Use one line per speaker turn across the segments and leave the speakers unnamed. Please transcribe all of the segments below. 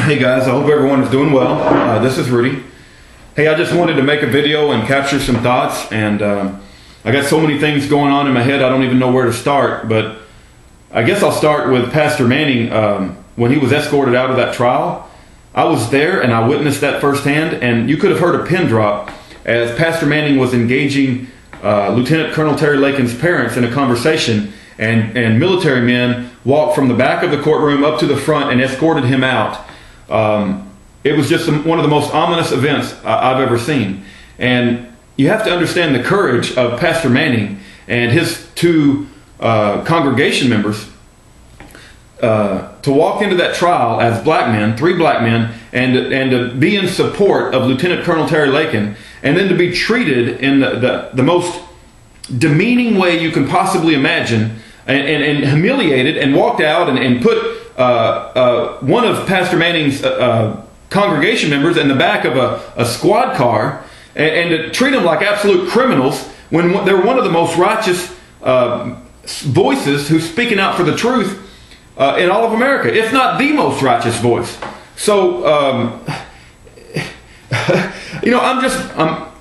Hey guys, I hope everyone is doing well. This is Rudy. Hey, I just wanted to make a video and capture some thoughts, and I got so many things going on in my head I don't even know where to start, but I guess I'll start with Pastor Manning. When he was escorted out of that trial, I was there and I witnessed that firsthand, and you could have heard a pin drop as Pastor Manning was engaging Lieutenant Colonel Terry Lakin's parents in a conversation, and military men walked from the back of the courtroom up to the front and escorted him out. It was just one of the most ominous events I've ever seen. And you have to understand the courage of Pastor Manning and his two congregation members to walk into that trial as black men, three black men, and to be in support of Lieutenant Colonel Terry Lakin, and then to be treated in the most demeaning way you can possibly imagine, and humiliated, and walked out and put one of Pastor Manning's congregation members in the back of a squad car, and to treat them like absolute criminals when they're one of the most righteous voices who's speaking out for the truth in all of America, if not the most righteous voice. So,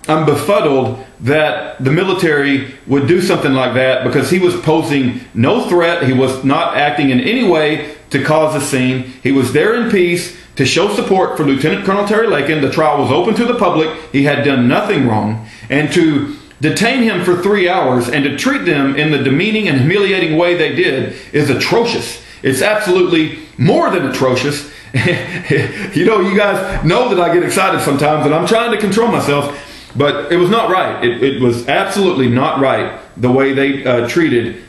I'm befuddled that the military would do something like that, because he was posing no threat. He was not acting in any way to cause a scene. He was there in peace to show support for Lieutenant Colonel Terry Lakin. The trial was open to the public. He had done nothing wrong. And to detain him for 3 hours and to treat them in the demeaning and humiliating way they did is atrocious. It's absolutely more than atrocious. You know, you guys know that I get excited sometimes, and I'm trying to control myself, but it was not right. It was absolutely not right the way they treated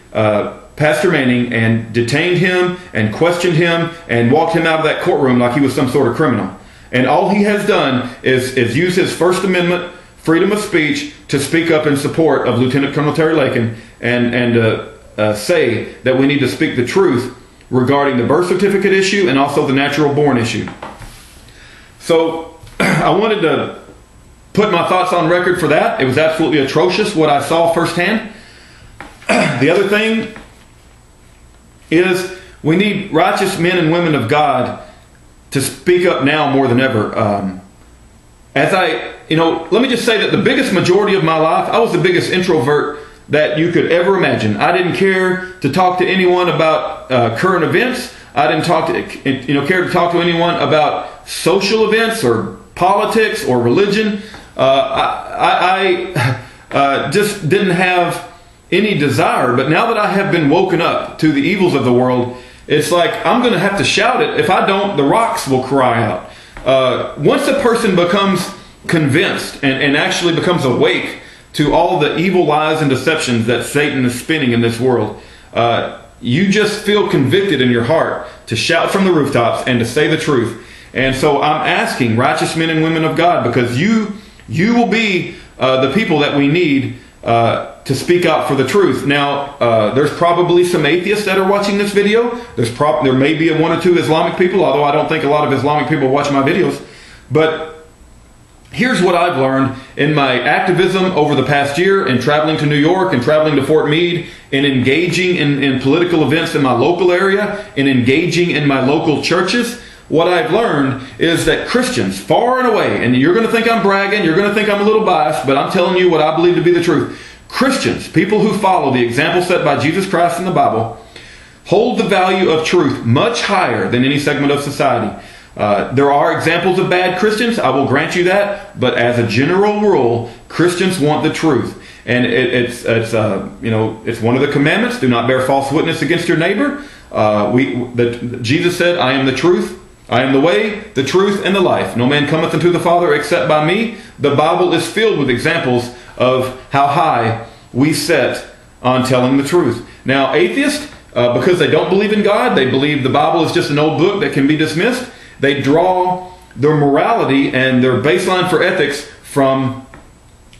Pastor Manning, and detained him and questioned him and walked him out of that courtroom like he was some sort of criminal. And all he has done is use his First Amendment freedom of speech to speak up in support of Lieutenant Colonel Terry Lakin, and say that we need to speak the truth regarding the birth certificate issue and also the natural born issue. So I wanted to put my thoughts on record for that. It was absolutely atrocious what I saw firsthand. The other thing is, we need righteous men and women of God to speak up now more than ever. Let me just say that the biggest majority of my life, I was the biggest introvert that you could ever imagine. I didn't care to talk to anyone about current events. I didn't care to talk to anyone about social events or politics or religion. I just didn't have any desire. But now that I have been woken up to the evils of the world, it's like I'm going to have to shout it. If I don't, the rocks will cry out. Once a person becomes convinced and actually becomes awake to all the evil lies and deceptions that Satan is spinning in this world, you just feel convicted in your heart to shout from the rooftops and to say the truth. And so I'm asking righteous men and women of God, because you will be the people that we need to speak out for the truth. Now, there's probably some atheists that are watching this video. There may be one or two Islamic people, although I don't think a lot of Islamic people watch my videos. But here's what I've learned in my activism over the past year, in traveling to New York and traveling to Fort Meade, and engaging in political events in my local area, and engaging in my local churches. What I've learned is that Christians, far and away, and you're going to think I'm bragging, you're going to think I'm a little biased, but I'm telling you what I believe to be the truth. Christians, people who follow the example set by Jesus Christ in the Bible, hold the value of truth much higher than any segment of society. There are examples of bad Christians, I will grant you that, but as a general rule, Christians want the truth. And it's one of the commandments: do not bear false witness against your neighbor. Jesus said, I am the truth, I am the way, the truth, and the life. No man cometh unto the Father except by me. The Bible is filled with examples of how high we set on telling the truth. Now, atheists, because they don't believe in God, they believe the Bible is just an old book that can be dismissed. They draw their morality and their baseline for ethics from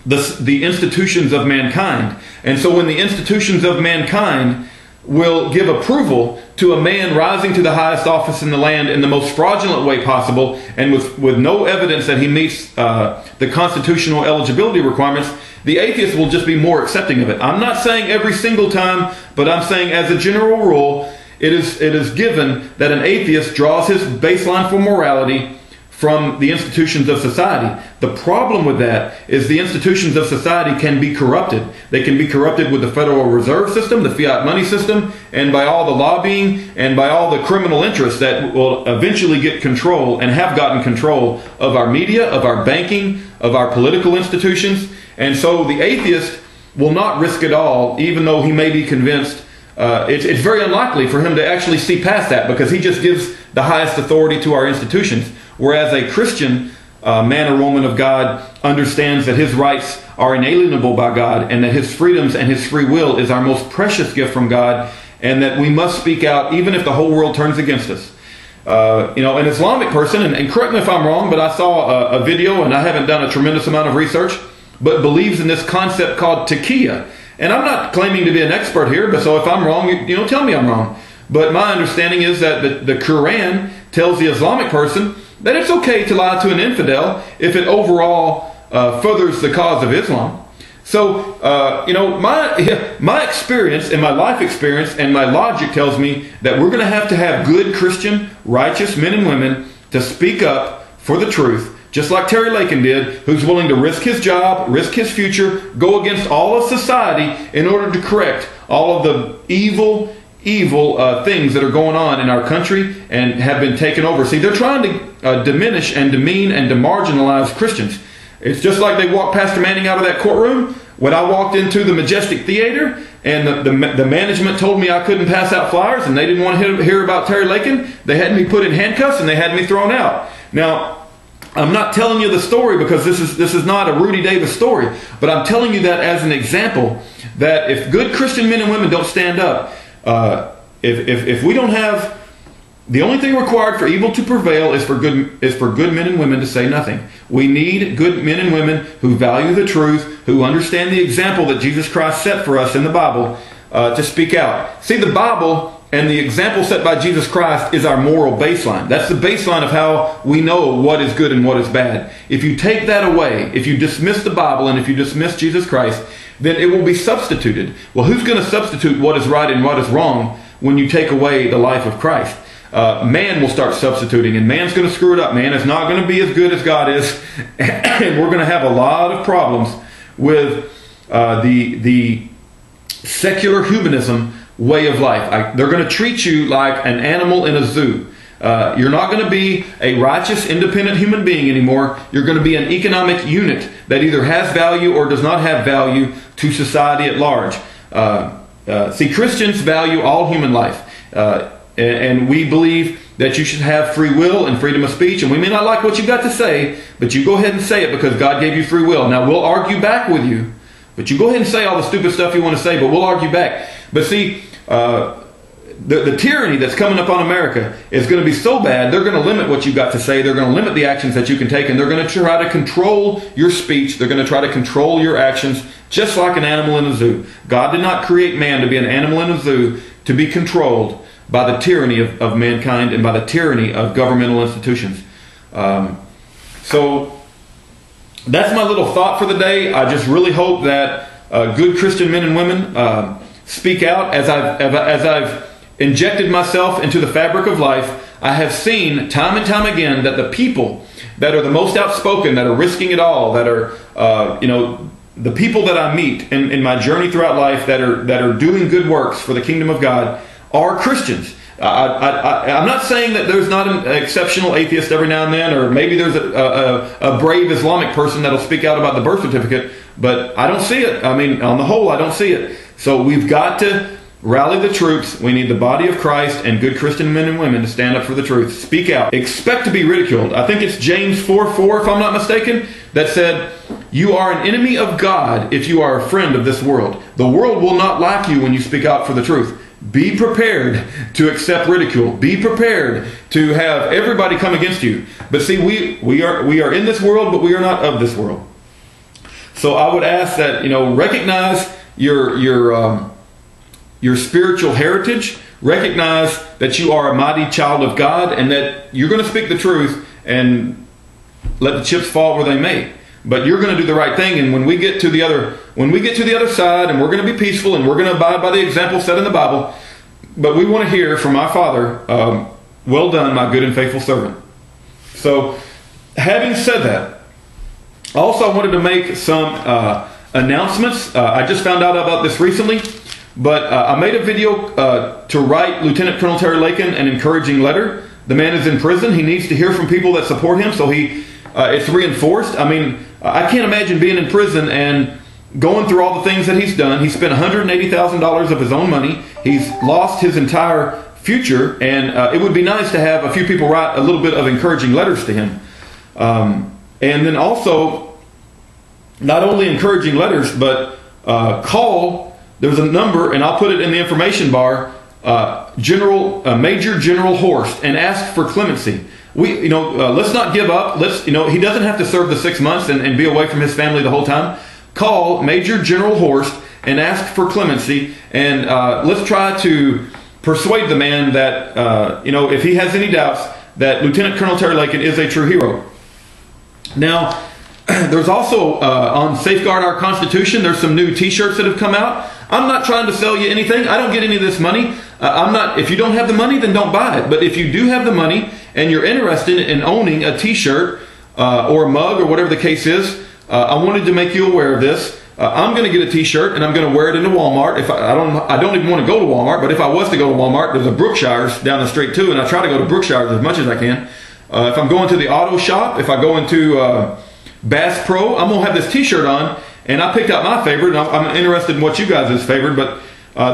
the institutions of mankind. And so when the institutions of mankind will give approval to a man rising to the highest office in the land in the most fraudulent way possible, and with no evidence that he meets the constitutional eligibility requirements, the atheist will just be more accepting of it. I'm not saying every single time, but I'm saying as a general rule, it is given that an atheist draws his baseline for morality from the institutions of society. The problem with that is the institutions of society can be corrupted. They can be corrupted with the Federal Reserve System, the fiat money system, and by all the lobbying and by all the criminal interests that will eventually get control and have gotten control of our media, of our banking, of our political institutions. And so the atheist will not risk it all, even though he may be convinced. It's very unlikely for him to actually see past that, because he just gives the highest authority to our institutions. Whereas a Christian man or woman of God understands that his rights are inalienable by God, and that his freedoms and his free will is our most precious gift from God, and that we must speak out even if the whole world turns against us. An Islamic person, and correct me if I'm wrong, but I saw a video, and I haven't done a tremendous amount of research, but believes in this concept called taqiyya. And I'm not claiming to be an expert here, but so if I'm wrong, tell me I'm wrong. But my understanding is that the Quran tells the Islamic person that it's okay to lie to an infidel if it overall furthers the cause of Islam. So, my experience and my life experience and my logic tells me that we're going to have good Christian, righteous men and women to speak up for the truth, just like Terry Lakin did, who's willing to risk his job, risk his future, go against all of society in order to correct all of the evil things that are going on in our country and have been taken over. See, they're trying to diminish and demean and demarginalize Christians. It's just like they walked Pastor Manning out of that courtroom. When I walked into the Majestic Theater and the management told me I couldn't pass out flyers and they didn't want to hear about Terry Lakin, they had me put in handcuffs and they had me thrown out. Now, I'm not telling you the story because this is not a Rudy Davis story, but I'm telling you that as an example that if good Christian men and women don't stand up, if we don't have, the only thing required for evil to prevail is for good men and women to say nothing. We need good men and women who value the truth, who understand the example that Jesus Christ set for us in the Bible, to speak out. See, the Bible and the example set by Jesus Christ is our moral baseline. That's the baseline of how we know what is good and what is bad. If you take that away, if you dismiss the Bible and if you dismiss Jesus Christ, then it will be substituted. Well, who's going to substitute what is right and what is wrong when you take away the life of Christ? Man will start substituting, and man's going to screw it up. Man is not going to be as good as God is, and we're going to have a lot of problems with the secular humanism way of life. They're going to treat you like an animal in a zoo. You're not going to be a righteous, independent human being anymore. You're going to be an economic unit that either has value or does not have value to society at large. See, Christians value all human life. And we believe that you should have free will and freedom of speech. And we may not like what you got to say, but you go ahead and say it because God gave you free will. Now, we'll argue back with you, but you go ahead and say all the stupid stuff you want to say, but we'll argue back. But see, the tyranny that's coming up on America is going to be so bad, they're going to limit what you've got to say. They're going to limit the actions that you can take, and they're going to try to control your speech. They're going to try to control your actions, just like an animal in a zoo. God did not create man to be an animal in a zoo, to be controlled by the tyranny of mankind and by the tyranny of governmental institutions. So that's my little thought for the day. I just really hope that good Christian men and women speak out. As I've injected myself into the fabric of life, I have seen time and time again that the people that are the most outspoken, that are risking it all, that are the people that I meet in my journey throughout life that are doing good works for the kingdom of God are Christians. I'm not saying that there's not an exceptional atheist every now and then, or maybe there's a brave Islamic person that'll speak out about the birth certificate, but I don't see it. I mean, on the whole, I don't see it. So we've got to rally the troops. We need the body of Christ and good Christian men and women to stand up for the truth. Speak out. Expect to be ridiculed. I think it's James 4:4, if I'm not mistaken, that said, "You are an enemy of God if you are a friend of this world. The world will not like you when you speak out for the truth." Be prepared to accept ridicule. Be prepared to have everybody come against you. But see, we are in this world, but we are not of this world. So I would ask that, recognize your spiritual heritage. Recognize that you are a mighty child of God, and that you're going to speak the truth and let the chips fall where they may. But you're going to do the right thing, and when we get to the other side, and we're going to be peaceful, and we're going to abide by the example set in the Bible, but we want to hear from my Father, well done, my good and faithful servant. So, having said that, also I wanted to make some announcements. I just found out about this recently, but I made a video to write Lieutenant Colonel Terry Lakin an encouraging letter. The man is in prison. He needs to hear from people that support him, so it's reinforced. I mean, I can't imagine being in prison and going through all the things that he's done. He spent $180,000 of his own money. He's lost his entire future, and it would be nice to have a few people write a little bit of encouraging letters to him. And then also, not only encouraging letters, but call. There's a number, and I'll put it in the information bar, Major General Horst, and ask for clemency. Let's not give up. He doesn't have to serve the 6 months and be away from his family the whole time. Call Major General Horst and ask for clemency, and let's try to persuade the man that, if he has any doubts, that Lieutenant Colonel Terry Lakin is a true hero. Now, there's also, on Safeguard Our Constitution, there's some new t-shirts that have come out. I'm not trying to sell you anything. I don't get any of this money. If you don't have the money, then don't buy it. But if you do have the money and you're interested in owning a t-shirt or a mug or whatever the case is, I wanted to make you aware of this. I'm going to get a t-shirt and I'm going to wear it into Walmart. I don't even want to go to Walmart, but if I was to go to Walmart, there's a Brookshire's down the street too, and I try to go to Brookshire's as much as I can. If I'm going to the auto shop, if I go into Bass Pro, I'm going to have this t-shirt on, and I picked out my favorite, and I'm interested in what you guys' favorite, but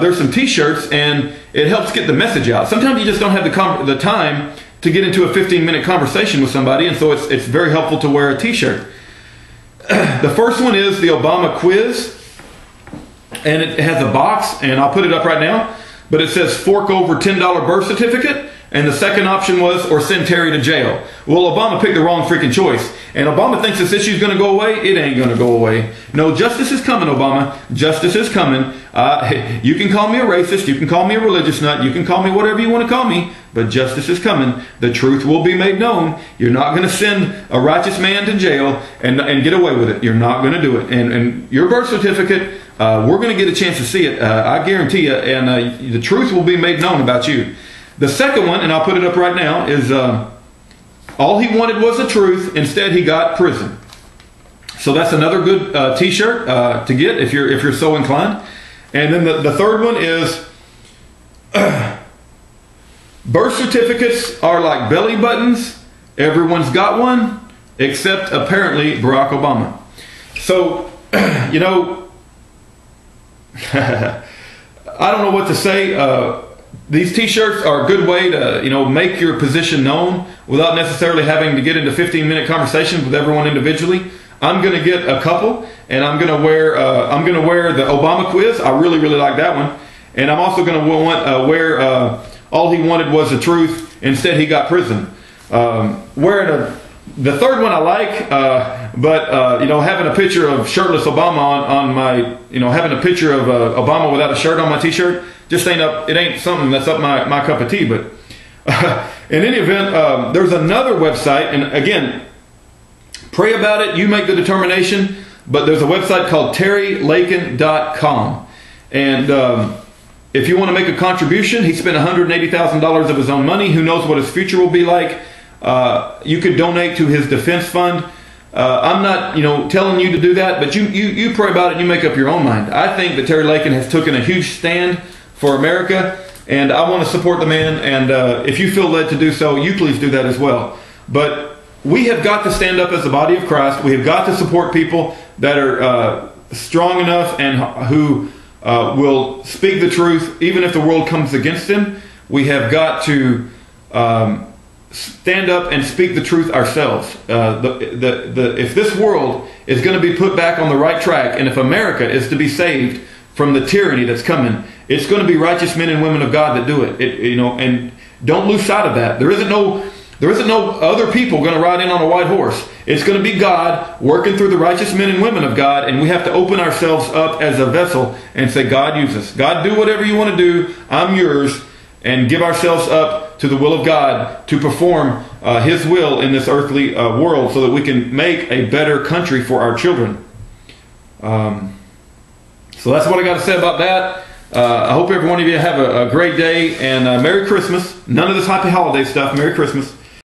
there's some t-shirts, and it helps get the message out. Sometimes you just don't have the time to get into a 15-minute conversation with somebody, and so it's very helpful to wear a t-shirt. The first one is the Obama quiz, and it has a box, and I'll put it up right now, but it says fork over $10 birth certificate, and the second option was, or send Terry to jail. Well, Obama picked the wrong freaking choice. And Obama thinks this issue is going to go away. It ain't going to go away. No, justice is coming, Obama. Justice is coming. You can call me a racist. You can call me a religious nut. You can call me whatever you want to call me. But justice is coming. The truth will be made known. You're not going to send a righteous man to jail and get away with it. You're not going to do it. And your birth certificate, we're going to get a chance to see it. I guarantee you. And the truth will be made known about you. The second one, and I'll put it up right now, is all he wanted was the truth. Instead, he got prison. So that's another good t-shirt to get if you're so inclined. And then the third one is birth certificates are like belly buttons. Everyone's got one, except apparently Barack Obama. So, I don't know what to say. These t-shirts are a good way to, make your position known without necessarily having to get into 15-minute conversations with everyone individually. I'm going to get a couple, and I'm going to wear the Obama quiz. I really, really like that one. And I'm also going to wear all he wanted was the truth. Instead, he got prison. The third one I like, but having a picture of shirtless Obama on my, having a picture of Obama without a shirt on my t-shirt, just it ain't something that's up my cup of tea. But in any event, there's another website, and again, pray about it. You make the determination. But there's a website called terrylakin.com, and if you want to make a contribution, he spent $180,000 of his own money. Who knows what his future will be like? You could donate to his defense fund. I'm not, telling you to do that, but you pray about it and you make up your own mind. I think that Terry Lakin has taken a huge stand for America, and I want to support the man, and if you feel led to do so, you please do that as well. But we have got to stand up as the body of Christ. We have got to support people that are strong enough and who will speak the truth, even if the world comes against them. We have got to stand up and speak the truth ourselves. If this world is going to be put back on the right track, and if America is to be saved from the tyranny that's coming, it's going to be righteous men and women of God that do it. And don't lose sight of that. There isn't no other people going to ride in on a white horse. It's going to be God working through the righteous men and women of God, and we have to open ourselves up as a vessel and say, God, use us. God, do whatever you want to do. I'm yours. And give ourselves up to the will of God to perform His will in this earthly world so that we can make a better country for our children. So that's what I got to say about that. I hope every one of you have a great day, and Merry Christmas. None of this happy holiday stuff. Merry Christmas.